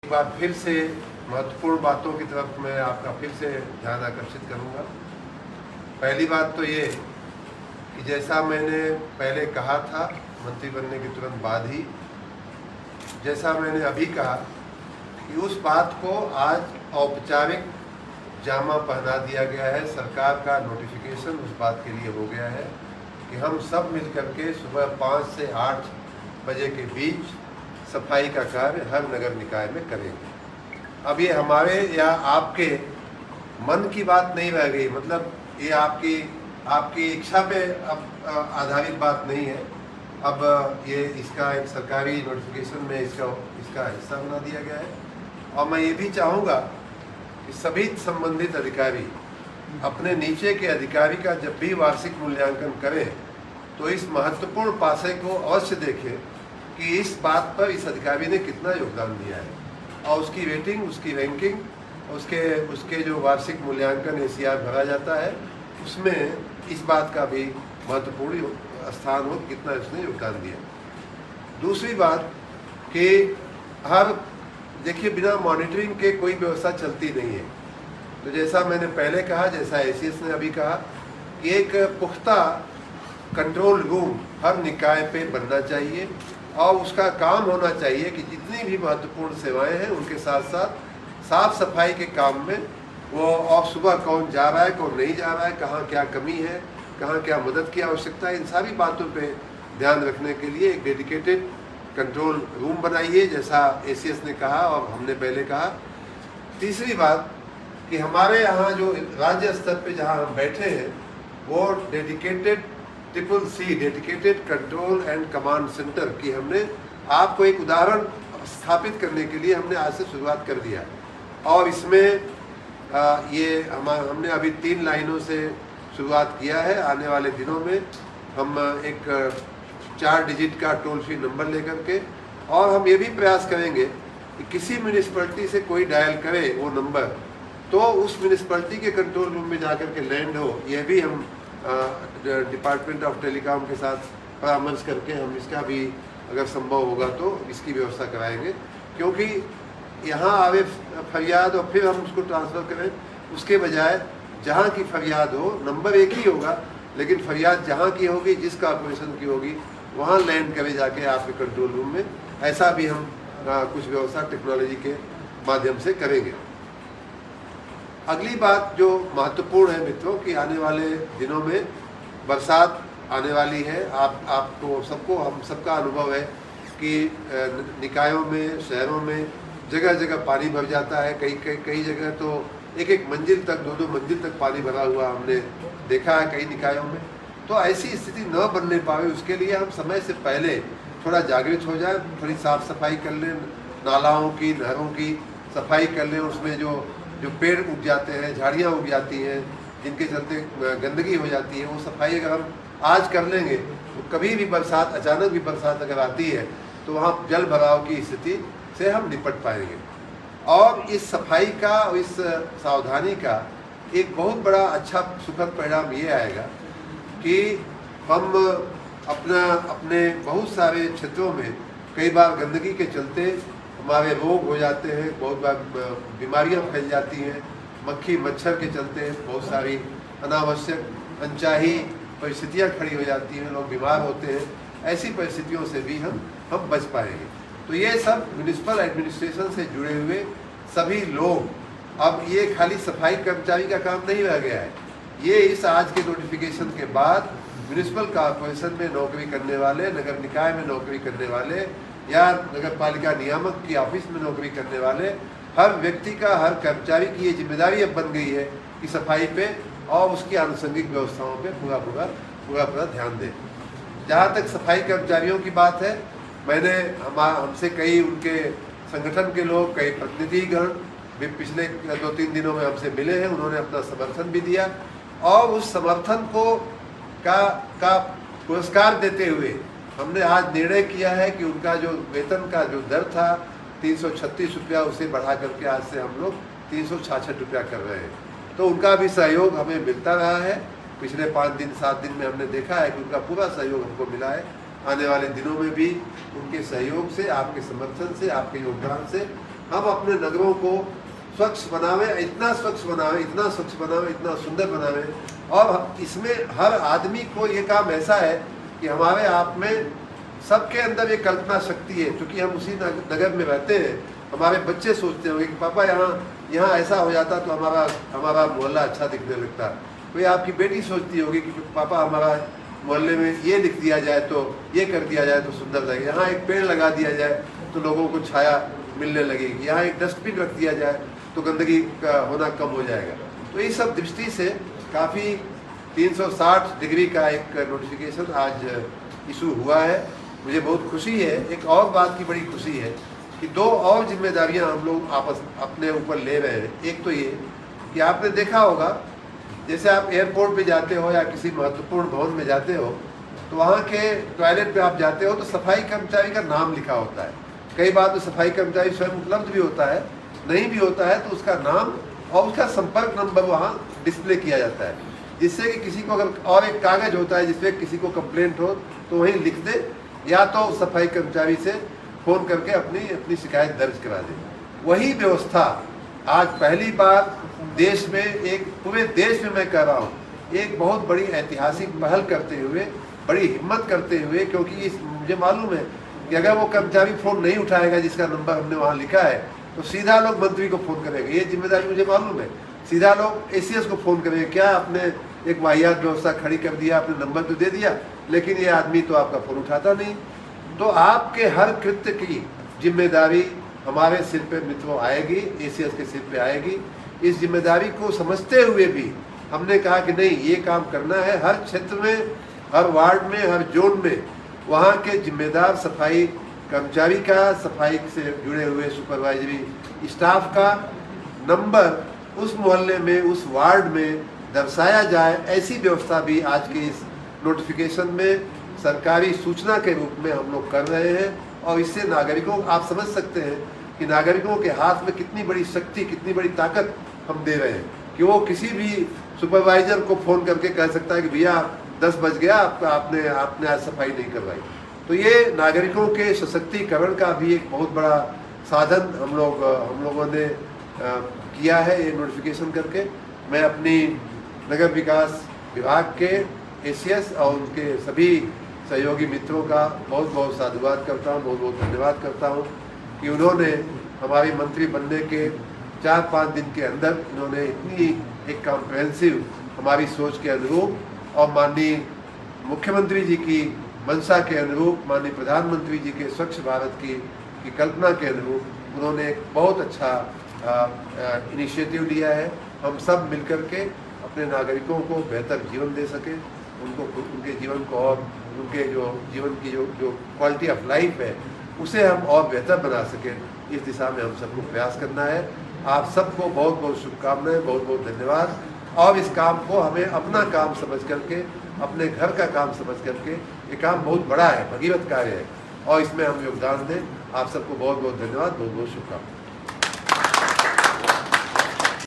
एक बार फिर से महत्वपूर्ण बातों की तरफ मैं आपका फिर से ध्यान आकर्षित करूंगा। पहली बात तो ये कि जैसा मैंने पहले कहा था मंत्री बनने के तुरंत बाद ही, जैसा मैंने अभी कहा कि उस बात को आज औपचारिक जामा पहना दिया गया है। सरकार का नोटिफिकेशन उस बात के लिए हो गया है कि हम सब मिलकर के सुबह 5 से 8 बजे के बीच सफाई का कार्य हर नगर निकाय में करेंगे। अब ये हमारे या आपके मन की बात नहीं रह गई, मतलब ये आपकी इच्छा पे अब आधारित बात नहीं है। अब ये इसका एक सरकारी नोटिफिकेशन में इसका हिस्सा बना दिया गया है। और मैं ये भी चाहूँगा कि सभी संबंधित अधिकारी अपने नीचे के अधिकारी का जब भी वार्षिक मूल्यांकन करें तो इस महत्वपूर्ण पासे को अवश्य देखें कि इस बात पर इस अधिकारी ने कितना योगदान दिया है और उसकी रेटिंग, उसकी रैंकिंग, उसके जो वार्षिक मूल्यांकन ACR भरा जाता है उसमें इस बात का भी महत्वपूर्ण स्थान हो कितना उसने योगदान दिया। दूसरी बात कि देखिए बिना मॉनिटरिंग के कोई व्यवस्था चलती नहीं है। तो जैसा मैंने पहले कहा, जैसा ACS ने अभी कहा कि एक पुख्ता कंट्रोल रूम हर निकाय पे बनना चाहिए और उसका काम होना चाहिए कि जितनी भी महत्वपूर्ण सेवाएं हैं उनके साथ साथ साफ सफाई के काम में वो, और सुबह कौन जा रहा है कौन नहीं जा रहा है, कहाँ क्या कमी है, कहाँ क्या मदद की आवश्यकता है, इन सारी बातों पे ध्यान रखने के लिए एक डेडिकेटेड कंट्रोल रूम बनाइए जैसा ACS ने कहा और हमने पहले कहा। तीसरी बात कि हमारे यहाँ जो राज्य स्तर पे जहाँ हम बैठे हैं वो dedicated CCC dedicated control and command centre की हमने आपको एक उदाहरण स्थापित करने के लिए हमने आज से शुरुआत कर दिया। और इसमें हमने अभी 3 लाइनों से शुरुआत किया है। आने वाले दिनों में हम एक 4 डिजिट का टोल फ्री नंबर लेकर के, और हम ये भी प्रयास करेंगे कि किसी म्यूनिसिपैलिटी से कोई डायल करे वो नंबर तो उस म्यूनिसिपैलिटी के कंट्रोल रूम में जाकर के लैंड हो। यह भी हम डिपार्टमेंट ऑफ टेलीकॉम के साथ परामर्श करके हम इसका भी अगर संभव होगा तो इसकी व्यवस्था कराएंगे, क्योंकि यहाँ आवे फरियाद और फिर हम उसको ट्रांसफ़र करें, उसके बजाय जहाँ की फरियाद हो नंबर एक ही होगा लेकिन फरियाद जहाँ की होगी, जिस कॉर्पोरेशन की होगी, वहाँ लैंड करे जाके आपके कंट्रोल रूम में। ऐसा भी हम कुछ व्यवस्था टेक्नोलॉजी के माध्यम से करेंगे। अगली बात जो महत्वपूर्ण है मित्रों कि आने वाले दिनों में बरसात आने वाली है। आपको सबको, हम सबका अनुभव है कि निकायों में, शहरों में जगह जगह पानी भर जाता है। कई जगह तो एक मंजिल तक, 2 मंजिल तक पानी भरा हुआ हमने देखा है कई निकायों में। तो ऐसी स्थिति न बनने पावे उसके लिए हम समय से पहले थोड़ा जागृत हो जाए, थोड़ी साफ सफाई कर लें, नालाओं की, नहरों की सफाई कर लें। उसमें जो पेड़ उग जाते हैं, झाड़ियाँ उग जाती हैं, जिनके चलते गंदगी हो जाती है, वो सफाई अगर हम आज कर लेंगे तो कभी भी बरसात, अचानक भी बरसात अगर आती है तो वहाँ जल भराव की स्थिति से हम निपट पाएंगे। और इस सफाई का और इस सावधानी का एक बहुत बड़ा अच्छा सुखद परिणाम ये आएगा कि हम अपने बहुत सारे क्षेत्रों में कई बार गंदगी के चलते हमारे रोग हो जाते हैं, बहुत बार बीमारियां फैल जाती हैं, मक्खी मच्छर के चलते बहुत सारी अनावश्यक अनचाही परिस्थितियां खड़ी हो जाती हैं, लोग बीमार होते हैं। ऐसी परिस्थितियों से भी हम बच पाएंगे। तो ये सब म्यूनिसिपल एडमिनिस्ट्रेशन से जुड़े हुए सभी लोग, अब ये खाली सफाई कर्मचारी का काम नहीं रह गया है। ये इस आज के नोटिफिकेशन के बाद म्यूनिसिपल कॉर्पोरेशन में नौकरी करने वाले, नगर निकाय में नौकरी करने वाले या नगर पालिका नियामक की ऑफिस में नौकरी करने वाले हर व्यक्ति का, हर कर्मचारी की ये जिम्मेदारी अब बन गई है कि सफाई पे और उसकी आनुषंगिक व्यवस्थाओं पे पूरा ध्यान दें। जहाँ तक सफाई कर्मचारियों की बात है, मैंने हमसे कई उनके संगठन के लोग, कई प्रतिनिधिगण भी पिछले 2-3 दिनों में हमसे मिले हैं। उन्होंने अपना समर्थन भी दिया और उस समर्थन का पुरस्कार देते हुए हमने आज निर्णय किया है कि उनका जो वेतन का जो दर था 336 रुपया, उसे बढ़ा करके आज से हम लोग 366 रुपया कर रहे हैं। तो उनका भी सहयोग हमें मिलता रहा है। पिछले 5 दिन 7 दिन में हमने देखा है कि उनका पूरा सहयोग हमको मिला है। आने वाले दिनों में भी उनके सहयोग से, आपके समर्थन से, आपके योगदान से हम अपने नगरों को स्वच्छ बनावे, इतना स्वच्छ बनावे, इतना स्वच्छ बनावे, इतना सुंदर बनावे। और इसमें हर आदमी को ये काम ऐसा है कि हमारे आप में सबके अंदर ये कल्पना शक्ति है, क्योंकि हम उसी नगर में रहते हैं। हमारे बच्चे सोचते होंगे कि पापा यहाँ ऐसा हो जाता तो हमारा मोहल्ला अच्छा दिखने लगता। कोई आपकी बेटी सोचती होगी कि पापा हमारा मोहल्ले में ये लिख दिया जाए, तो ये कर दिया जाए तो सुंदर लगेगा, यहाँ एक पेड़ लगा दिया जाए तो लोगों को छाया मिलने लगेगी, यहाँ एक डस्टबिन रख दिया जाए तो गंदगी का होना कम हो जाएगा। तो इस सब दृष्टि से काफ़ी 360 डिग्री का एक नोटिफिकेशन आज इशू हुआ है। मुझे बहुत खुशी है। एक और बात की बड़ी खुशी है कि 2 और जिम्मेदारियां हम लोग अपने ऊपर ले रहे हैं। एक तो ये कि आपने देखा होगा, जैसे आप एयरपोर्ट पे जाते हो या किसी महत्वपूर्ण भवन में जाते हो तो वहाँ के टॉयलेट पे आप जाते हो तो सफाई कर्मचारी का नाम लिखा होता है। कई बार तो सफाई कर्मचारी स्वयं उपलब्ध भी होता है, नहीं भी होता है तो उसका नाम और उसका संपर्क नंबर वहाँ डिस्प्ले किया जाता है, जिससे कि किसी को अगर और एक कागज़ होता है जिसमें किसी को कंप्लेंट हो तो वहीं लिख दे, या तो सफाई कर्मचारी से फ़ोन करके अपनी शिकायत दर्ज करा दे। वही व्यवस्था आज पहली बार देश में, एक पूरे देश में मैं कह रहा हूँ, एक बहुत बड़ी ऐतिहासिक पहल करते हुए, बड़ी हिम्मत करते हुए, क्योंकि मुझे मालूम है कि अगर वो कर्मचारी फ़ोन नहीं उठाएगा जिसका नंबर हमने वहाँ लिखा है तो सीधा लोग मंत्री को फ़ोन करेंगे। ये जिम्मेदारी मुझे मालूम है। सीधा लोग एसीएस को फ़ोन करेंगे, क्या आपने एक वाहियात व्यवस्था खड़ी कर दिया, आपने नंबर तो दे दिया लेकिन ये आदमी तो आपका फ़ोन उठाता नहीं। तो आपके हर कृत्य की जिम्मेदारी हमारे सिर पे मित्रों आएगी, एसीएस के सिर पे आएगी। इस जिम्मेदारी को समझते हुए भी हमने कहा कि नहीं, ये काम करना है। हर क्षेत्र में, हर वार्ड में, हर जोन में वहाँ के जिम्मेदार सफाई कर्मचारी का, सफाई से जुड़े हुए सुपरवाइजरी स्टाफ का नंबर उस मोहल्ले में, उस वार्ड में दर्शाया जाए, ऐसी व्यवस्था भी आज के इस नोटिफिकेशन में सरकारी सूचना के रूप में हम लोग कर रहे हैं। और इससे नागरिकों, आप समझ सकते हैं कि नागरिकों के हाथ में कितनी बड़ी शक्ति, कितनी बड़ी ताकत हम दे रहे हैं कि वो किसी भी सुपरवाइजर को फ़ोन करके कह सकता है कि भैया 10 बज गया, आपने आज सफाई नहीं करवाई। तो ये नागरिकों के सशक्तिकरण का भी एक बहुत बड़ा साधन हम लोगों ने किया है ये नोटिफिकेशन करके। मैं अपनी नगर विकास विभाग के एसीएस और उनके सभी सहयोगी मित्रों का बहुत बहुत साधुवाद करता हूँ, बहुत बहुत धन्यवाद करता हूँ कि उन्होंने हमारी मंत्री बनने के 4-5 दिन के अंदर इन्होंने इतनी एक कॉम्प्रिहेंसिव हमारी सोच के अनुरूप और माननीय मुख्यमंत्री जी की मंशा के अनुरूप, माननीय प्रधानमंत्री जी के स्वच्छ भारत की कल्पना के अनुरूप उन्होंने एक बहुत अच्छा इनिशिएटिव लिया है। हम सब मिलकर के अपने नागरिकों को बेहतर जीवन दे सकें, उनके जीवन को और उनके जो जीवन की जो क्वालिटी ऑफ लाइफ है उसे हम और बेहतर बना सकें, इस दिशा में हम सबको प्रयास करना है। आप सबको बहुत बहुत शुभकामनाएं, बहुत बहुत धन्यवाद। और इस काम को हमें अपना काम समझ करके, अपने घर का काम समझ करके, ये काम बहुत बड़ा है, भगीरथ कार्य है और इसमें हम योगदान दें। आप सबको बहुत बहुत धन्यवाद, बहुत बहुत शुभकामनाएं।